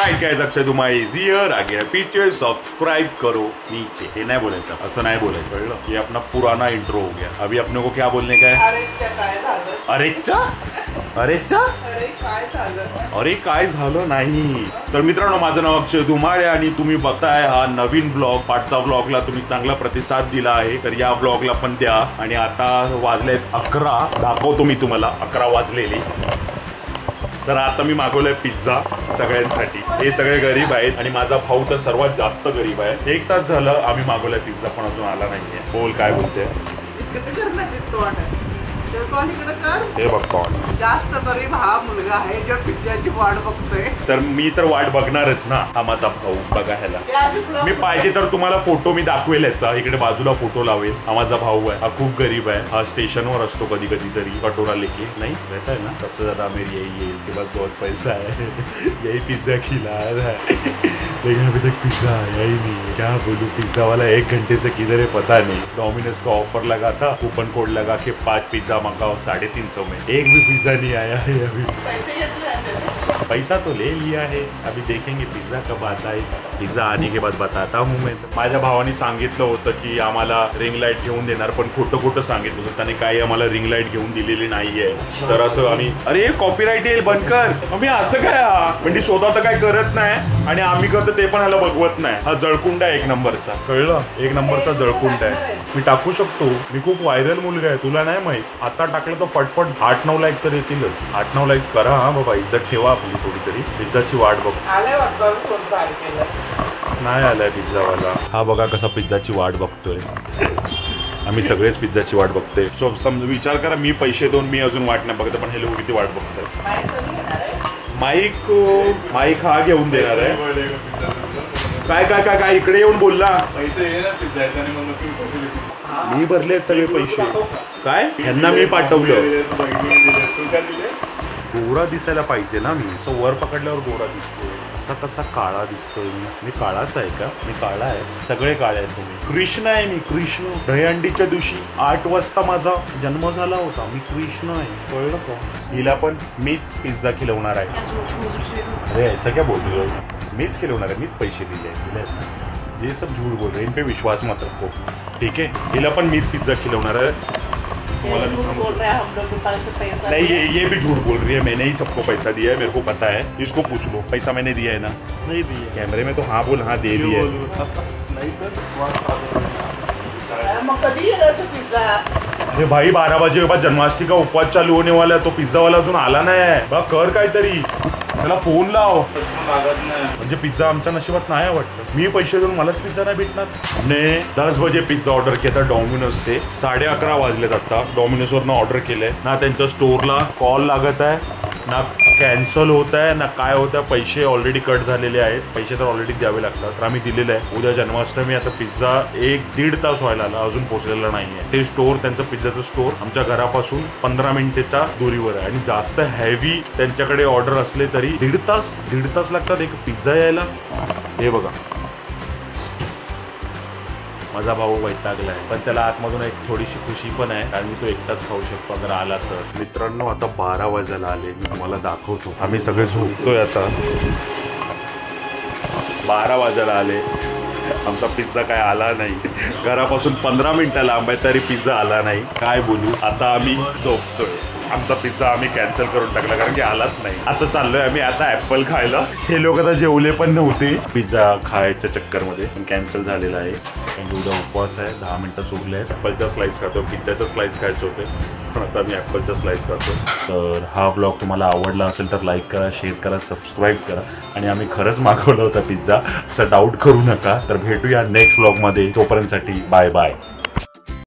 Right guys, Akshay Kumar is here, आगे पीछे subscribe करो नीचे। हे नहीं बोलायचं, असं नाही बोलायचं, कळलं? ये अपना पुराना इंट्रो हो गया। अभी अपने को क्या बोलने का है? अरेच्चा अरेच्चा अरे काय झालं नाही। तर मित्रांनो, माझं नाव अक्षय कुमार आहे आणि तुम्ही बघताय हा नवीन ब्लॉग। पाठचा ब्लॉगला तुम्ही चांगला प्रतिसाद दिला आहे, तर या ब्लॉगला पण द्या। आणि आता वाजलेत 11, दाखवतो मी तुम्हाला 11 वाजलेली। तर आता मी मागवलंय पिझ्झा सगळ्यांसाठी। हे सगळे गरीब आहेत आणि माझा भाऊ तर सर्वात जास्त गरीब आहे। 1 तास झालं आम्ही मागवलंय पिझ्झा, पण अजून आला नाहीये। बोल काय बोलते? हे बघ कोण जास्त गरीब हा मुलगा आहे जो पिझ्झाची वाट बघतोय। तर मी तर वाट बघणारच ना, हा माझा भाऊ बघा ह्याला। मी पाहिजे तर तुम्हाला फोटो मी दाखवेल याचा, इकडे बाजूला फोटो लावेल। हा माझा भाऊ आहे, हा खूप गरीब आहे। हा स्टेशनवर असतो कधी कधी तरी, कटोरा लेके नहीं रहता है ना। सबसे ज्यादा मेरी यही है, इसके पास बहुत पैसा है, यही पिज्जा खिला रहा है। लेकिन अभी तक पिज्जा आया ही नहीं। क्या बोलूं, पिज्जा वाला 1 घंटे से किधर है पता नहीं। डोमिनोज का ऑफर लगा था, कूपन कोड लगा के 5 पिज्जा मंगाओ 350 में, एक भी पिज्जा नहीं आया है अभी। पैसा तो ले लिया है, अभी देखेंगे पिज्जा कब आता है। पिज्जा आने के बाद बताता हूँ मैं। माझ्या भावाने सांगितलं होतं की आम्हाला रिंग लाईट घेऊन देणार, पण खोटं सांगितलं होतं त्याने। काही आम्हाला रिंग लाईट घेऊन दिलेली नाहीये। तर असं आम्ही, अरे कॉपीराईट येईल बंद कर। आम्ही असं काय, म्हणजे स्वतः तर काय करत नाही आणि आम्ही करतो ते पण ह्याला बघवत नाही। हा जळकुंड आहे 1 नंबरचा, कळलं? 1 नंबरचा जळकुंड आहे। मी टाकू शकतो, मी खूप व्हायरल मुलगा आहे, तुला नाही माहित? आता टाकलं तर फटफट 8-9 लाईक तर येतीलच। 8-9 लाईक करा हा बाबा, इज्जत ठेवा आपली थोडी तरी। पिझ्झाची वाट बघ, नाही आलाय पिझ्झावाला। हा बघा कसा पिझ्झाची वाट बघतोय। आम्ही सगळेच पिझ्झाची वाट बघतोय। सो विचार करा, मी पैसे देऊन मी अजून वाट नाही बघत, पण हे लोक किती वाट बघताय। माईक हा घेऊन देणार आहे। काय काय काय काय इकडे येऊन बोलला, मी भरले सगळे पैसे। काय यांना मी पाठवलं, गोरा दिसायला पाहिजे ना मी, सो वर पकडल्यावर गोरा दिसतोय। असा कसा काळा दिसतोय मी काळाच आहे का? मी काळा आहे, सगळे काळे आहेत तुम्ही। कृष्ण आहे मी, कृष्ण। दहीहंडीच्या दिवशी 8 वाजता माझा जन्म झाला होता, मी कृष्ण आहे, कळलं का? हिला पण मीच पिझ्झा खिलवणार आहे। अरे ऐसा क्या बोल रहे हो? मीच खिलवणार आहे, मीच पैसे दिले ना। जे सब झूठ बोल रहे हैं, इन पे विश्वास मत रखो, ठीक है? हिला पण मीच पिझ्झा खिलवणार आहे। नहीं ये भी झूठ बोल रही है, मैंने ही सबको पैसा दिया है, मेरे को पता है। इसको पूछ लो, पैसा मैंने दिया है ना? नहीं दिया। कैमरे में तो हाँ बोल, हाँ दे दिया है। अरे भाई 12 बजे के बाद जन्माष्टमी का उपवास चालू होने वाला है, तो पिझ्झा वाला अजून आला नाही। बघ कर काहीतरी, त्याला फोन लाव। म्हणजे पिझ्झा आमच्या नशिबात नाही वाटतं। मी पैसे देऊन मलाच पिझ्झा नाही भेटणार। हमने 10 बजे पिझ्झा ऑर्डर किया था डोमिनोज से, 11:30 वाजलेत आता। डोमिनोज वरनं ऑर्डर केलंय ना, त्यांच्या स्टोरला कॉल लागत आहे ना, कॅन्सल होत आहे ना, काय होतं। पैसे ऑलरेडी कट झालेले आहेत, पैसे तर ऑलरेडी द्यावे लागतात, तर आम्ही दिलेलं आहे। उद्या जन्माष्टमी, आता पिझ्झा 1-1.5 तास व्हायला आला, अजून पोहोचलेला नाहीये। ते स्टोर, त्यांचं पिझ्झाचं स्टोर आमच्या घरापासून 15 मिनिटाच्या दूरीवर आहे। आणि जास्त हेवी त्यांच्याकडे ऑर्डर असले तरी 1.5 तास लागतात एक पिझ्झा यायला। हे बघा, माझा भाऊ वैतागलाय, पण त्याला आतमधून एक थोडीशी खुशी पण आहे, कारण तो एकटाच खाऊ शकतो अगर आला तर। मित्रांनो, आता 12 वाजायला आले, मी तुम्हाला दाखवतो। आम्ही सगळे झोपतोय आता, 12 वाजायला आले, आमचा पिझ्झा काय आला नाही। घरापासून 15 मिनिटं लांब आहे तरी पिझ्झा आला नाही। काय बोलू, आता आम्ही झोपतोय। आमचा पिझ्झा आम्ही कॅन्सल करून टाकला, कारण की आलाच नाही। आता चाललोय आम्ही आता ऍपल खायला। हे लोक आता जेवले पण नव्हते पिझ्झा खायच्या चक्करमध्ये, पण कॅन्सल झालेला आहे। उद्या उपवास आहे, 10 मिनिटं चुकले आहेत। ऍपलचा स्लाइस खातो, पिझ्झाचा स्लाइस खायचे होते, पण आता मी ऍपलचा स्लाइस खातो। तर हा ब्लॉग तुम्हाला आवडला असेल तर लाईक करा, शेअर करा, सबस्क्राईब करा। आणि आम्ही खरंच मागवला होता पिझ्झा, डाऊट करू नका। तर भेटूया नेक्स्ट ब्लॉगमध्ये, तोपर्यंतसाठी बाय बाय।